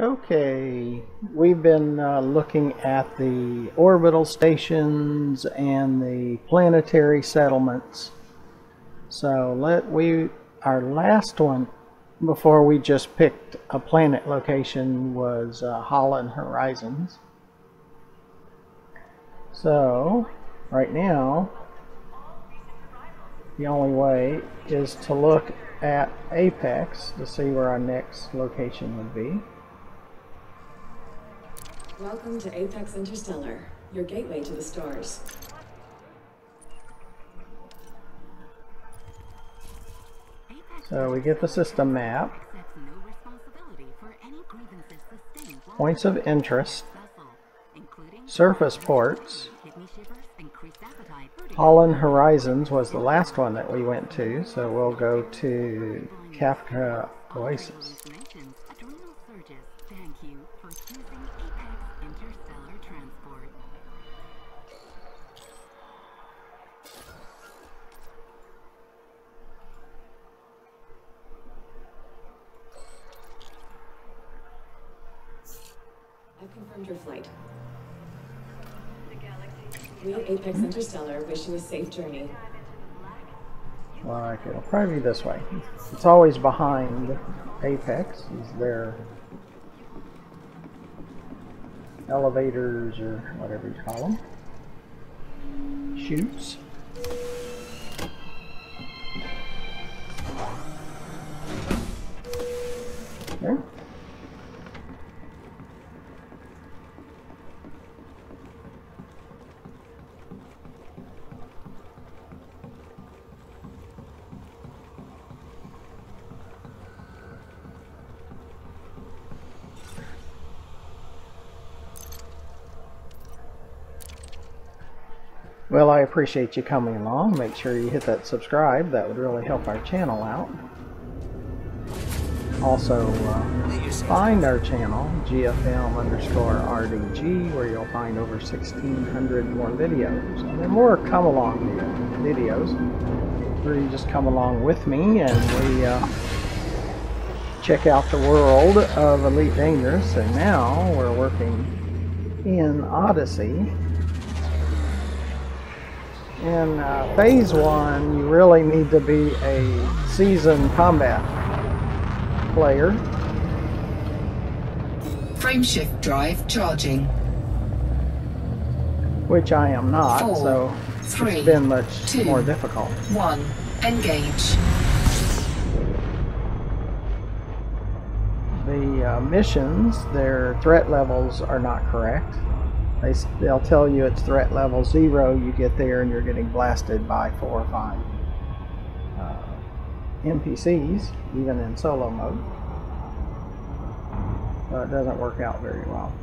Okay, we've been looking at the orbital stations and the planetary settlements. So our last one before we just picked a planet location was Holland Horizons. So right now the only way is to look at Apex to see where our next location would be. Welcome to Apex Interstellar, your gateway to the stars. So we get the system map, points of interest, surface ports. Holland Horizons was the last one that we went to, so we'll go to Kafka Oasis. I've confirmed your flight. We at Apex Interstellar wish you a safe journey. Like, it'll probably be this way. It's always behind Apex. Is their elevators or whatever you call them. Chutes. Okay. Well, I appreciate you coming along. Make sure you hit that subscribe. That would really help our channel out. Also, find our channel, GFM_RDG, where you'll find over 1,600 more videos. And there are more come-along videos where you just come along with me and we check out the world of Elite Dangerous. And now we're working in Odyssey. In Phase 1, you really need to be a seasoned combat player. Frameshift drive charging. Which I am not, 4, so 3, it's been much 2, more difficult. 1. Engage. The missions, their threat levels are not correct. They'll tell you it's threat level 0, you get there and you're getting blasted by 4 or 5 NPCs, even in solo mode. So it doesn't work out very well.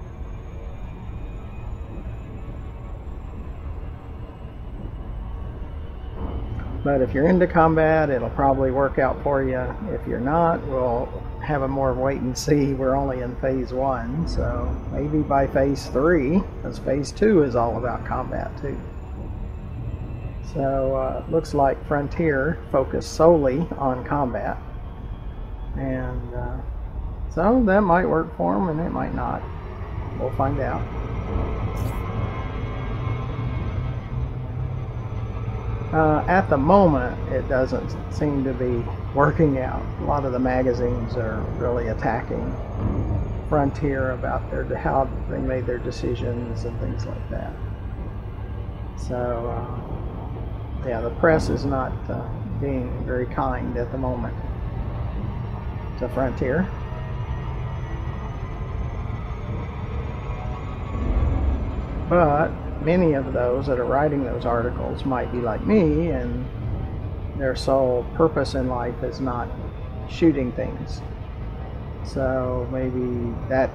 But if you're into combat, it'll probably work out for you. If you're not, we'll have a more wait and see. We're only in Phase 1, so maybe by Phase 3, because Phase 2 is all about combat too. So looks like Frontier focused solely on combat, and so that might work for them and it might not. We'll find out. At the moment, it doesn't seem to be working out. A lot of the magazines are really attacking Frontier about how they made their decisions and things like that. So, yeah, the press is not being very kind at the moment to Frontier. But many of those that are writing those articles might be like me, and their sole purpose in life is not shooting things. So maybe that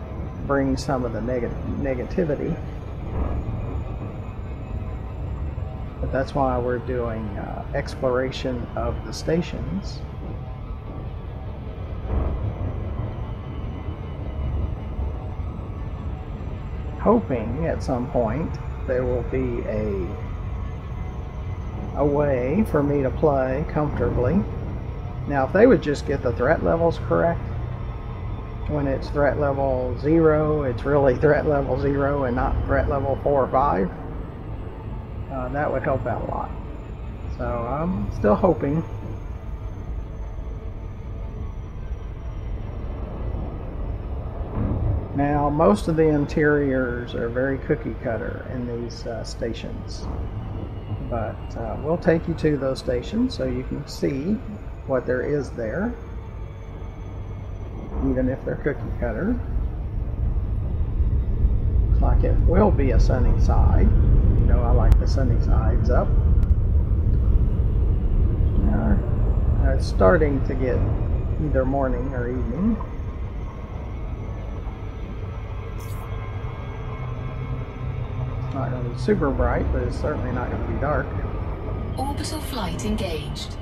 brings some of the negativity. But that's why we're doing exploration of the stations. Hoping at some point there will be a way for me to play comfortably. Now, if they would just get the threat levels correct, when it's threat level 0, it's really threat level 0 and not threat level 4 or 5. That would help out a lot. So I'm still hoping. Now, most of the interiors are very cookie cutter in these stations, but we'll take you to those stations so you can see what there is there, even if they're cookie cutter. Looks like it will be a sunny side. You know, I like the sunny sides up. Now it's starting to get either morning or evening. It's not going to be super bright, but it's certainly not going to be dark. Orbital flight engaged.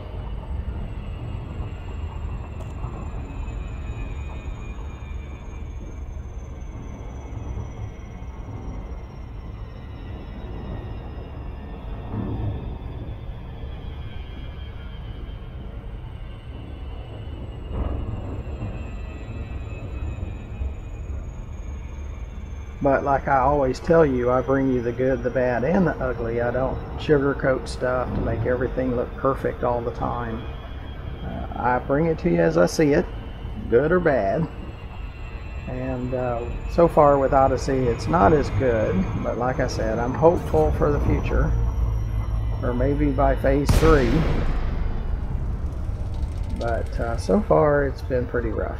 But like I always tell you, I bring you the good, the bad, and the ugly. I don't sugarcoat stuff to make everything look perfect all the time. I bring it to you as I see it, good or bad. And so far with Odyssey, it's not as good. But like I said, I'm hopeful for the future. Or maybe by phase 3. But so far, it's been pretty rough.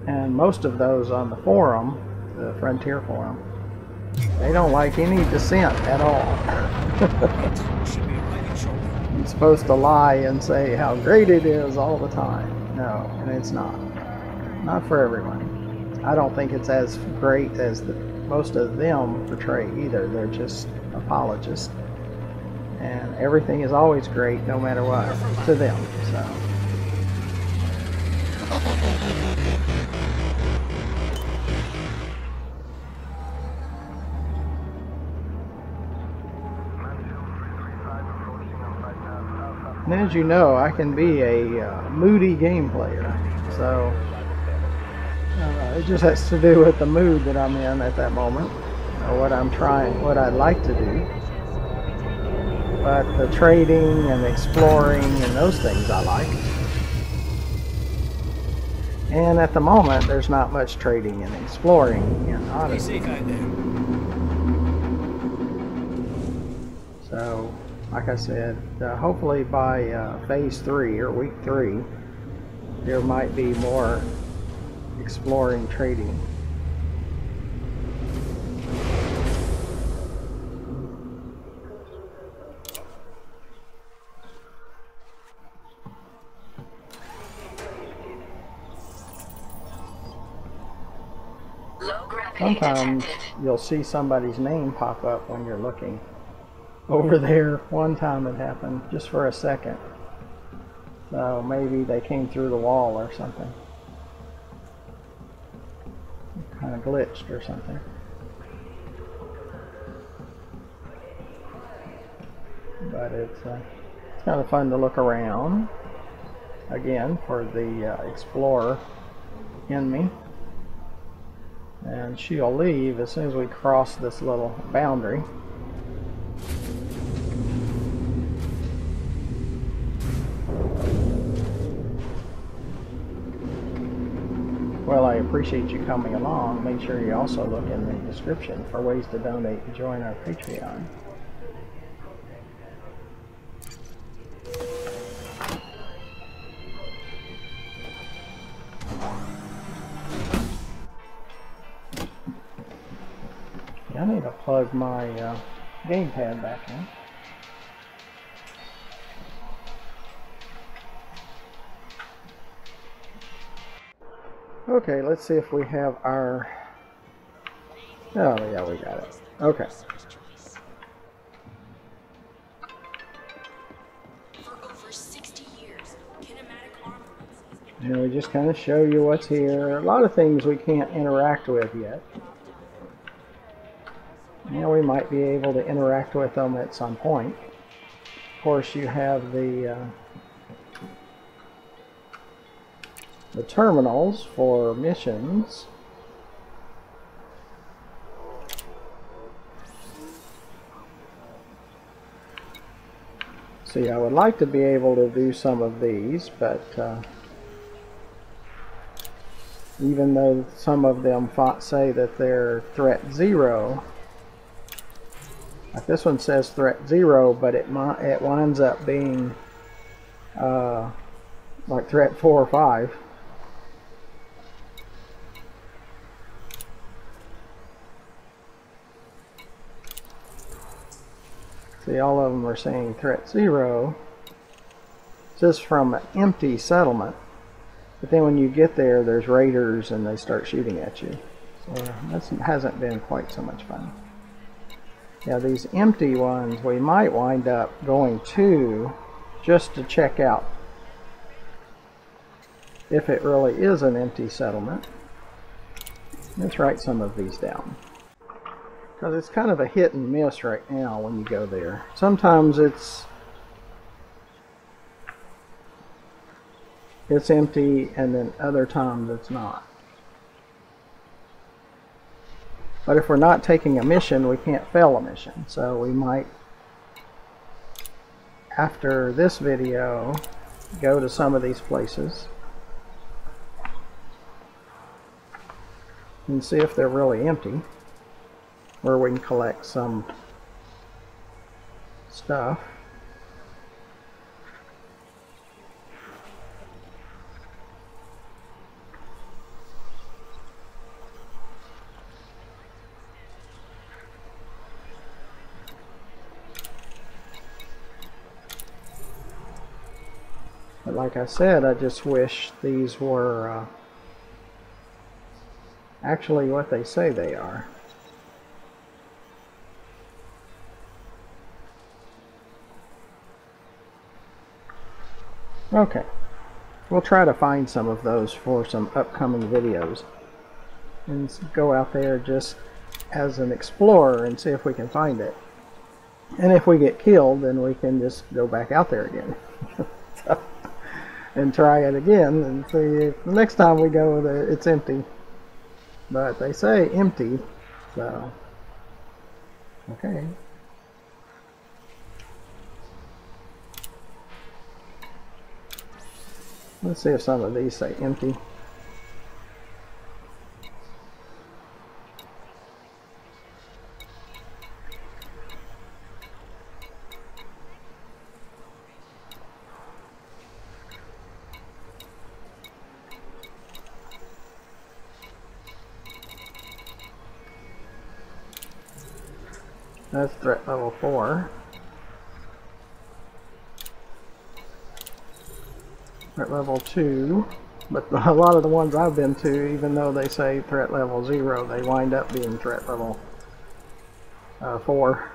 And most of those on the forum, the Frontier forum, they don't like any dissent at all. You're supposed to lie and say how great it is all the time. No, and it's not. Not for everyone. I don't think it's as great as most of them portray either. They're just apologists. And everything is always great no matter what to them. So. And as you know, I can be a moody game player, so it just has to do with the mood that I'm in at that moment, or what I'm trying, what I'd like to do. But the trading and exploring and those things I like. And at the moment, there's not much trading and exploring in Odyssey. So, like I said, hopefully by phase 3 or week 3, there might be more exploring trading. Sometimes you'll see somebody's name pop up when you're looking. Over there, one time it happened just for a second. So maybe they came through the wall or something. Kind of glitched or something. But it's kind of fun to look around. Again, for the explorer in me. And she'll leave as soon as we cross this little boundary. Well, I appreciate you coming along. Make sure you also look in the description for ways to donate and join our Patreon. I need to plug my gamepad back in. Okay, let's see if we have our... Oh, yeah, we got it. Okay. For over 60 years, And we just kind of show you what's here. A lot of things we can't interact with yet. Now we might be able to interact with them at some point. Of course, you have the terminals for missions. See, I would like to be able to do some of these, but even though some of them say that they're threat 0, like this one says threat 0, but it winds up being like threat 4 or 5. See, all of them are saying threat 0. This is from an empty settlement. But then when you get there, there's raiders and they start shooting at you. So that hasn't been quite so much fun. Yeah, these empty ones we might wind up going to just to check out if it really is an empty settlement. Let's write some of these down, because it's kind of a hit and miss right now when you go there. Sometimes it's empty, and then other times it's not. But if we're not taking a mission, we can't fail a mission. So we might, after this video, go to some of these places and see if they're really empty, where we can collect some stuff. But like I said, I just wish these were actually what they say they are. Okay, we'll try to find some of those for some upcoming videos and go out there just as an explorer and see if we can find it. And if we get killed, then we can just go back out there again and try it again and see if the next time we go there it's empty. But they say empty, so okay. Let's see if some of these say empty. That's threat level 4. Threat level 2. But a lot of the ones I've been to, even though they say threat level 0, they wind up being threat level 4.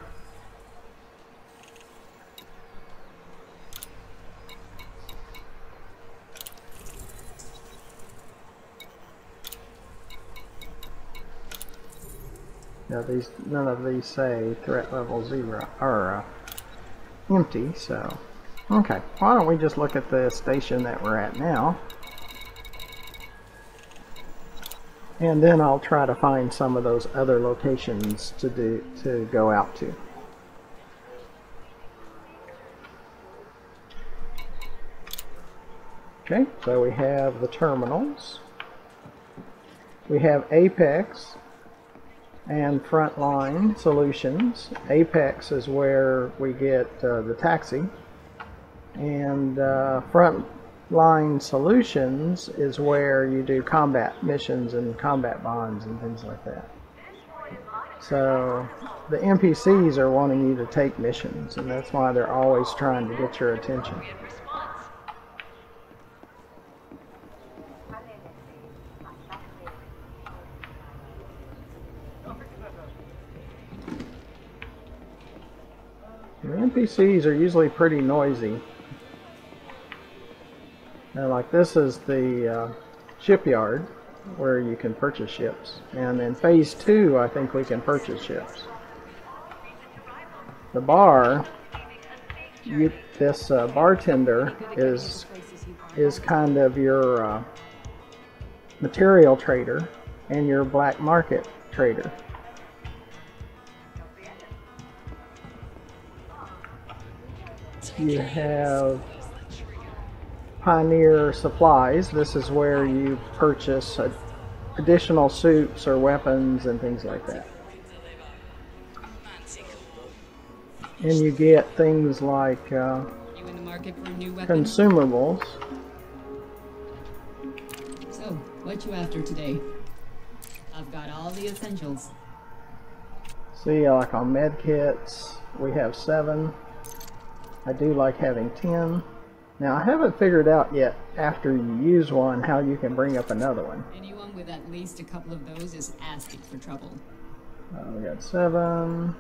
Yeah, none of these say threat level 0 or empty, so okay. Why don't we just look at the station that we're at now, and then I'll try to find some of those other locations to go out to. Okay, so we have the terminals, we have Apex and Frontline Solutions. Apex is where we get the taxi, and Frontline Solutions is where you do combat missions and combat bonds and things like that. So the NPCs are wanting you to take missions, and that's why they're always trying to get your attention. The NPCs are usually pretty noisy. Now, like this is the shipyard where you can purchase ships, and in phase 2 I think we can purchase ships. The bar, this bartender is kind of your material trader and your black market trader. You have Pioneer Supplies. This is where you purchase additional suits or weapons and things like that. And you get things like consumables. So, what you after today? I've got all the essentials. See, like on med kits, we have 7. I do like having 10. Now, I haven't figured out yet, after you use one, how you can bring up another one. Anyone with at least a couple of those is asking for trouble. We got 7.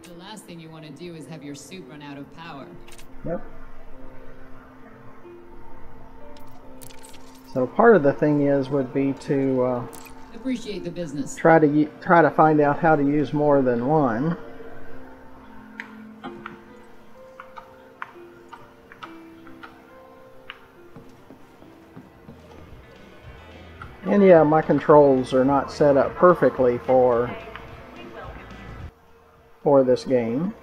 The last thing you want to do is have your suit run out of power. Yep. So part of the thing would be to appreciate the business. Try to find out how to use more than one. And yeah, my controls are not set up perfectly for this game.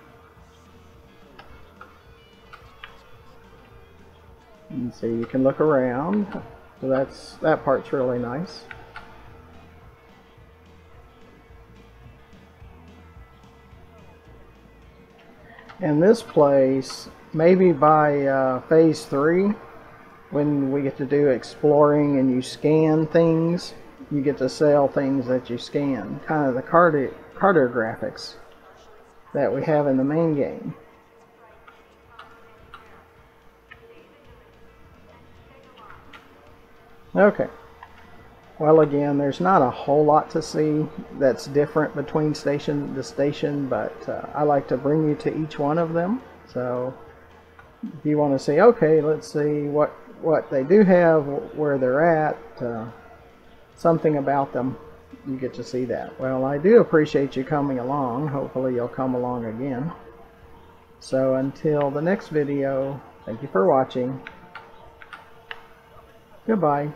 And so you can look around. So that part's really nice. And this place, maybe by phase 3, when we get to do exploring and you scan things, you get to sell things that you scan. Kind of the cartographics that we have in the main game. Okay. Well, again, there's not a whole lot to see that's different between station to station, but I like to bring you to each one of them. So if you want to see, okay, let's see what they do have, where they're at, something about them, you get to see that. Well, I do appreciate you coming along. Hopefully you'll come along again. So until the next video, thank you for watching. Goodbye.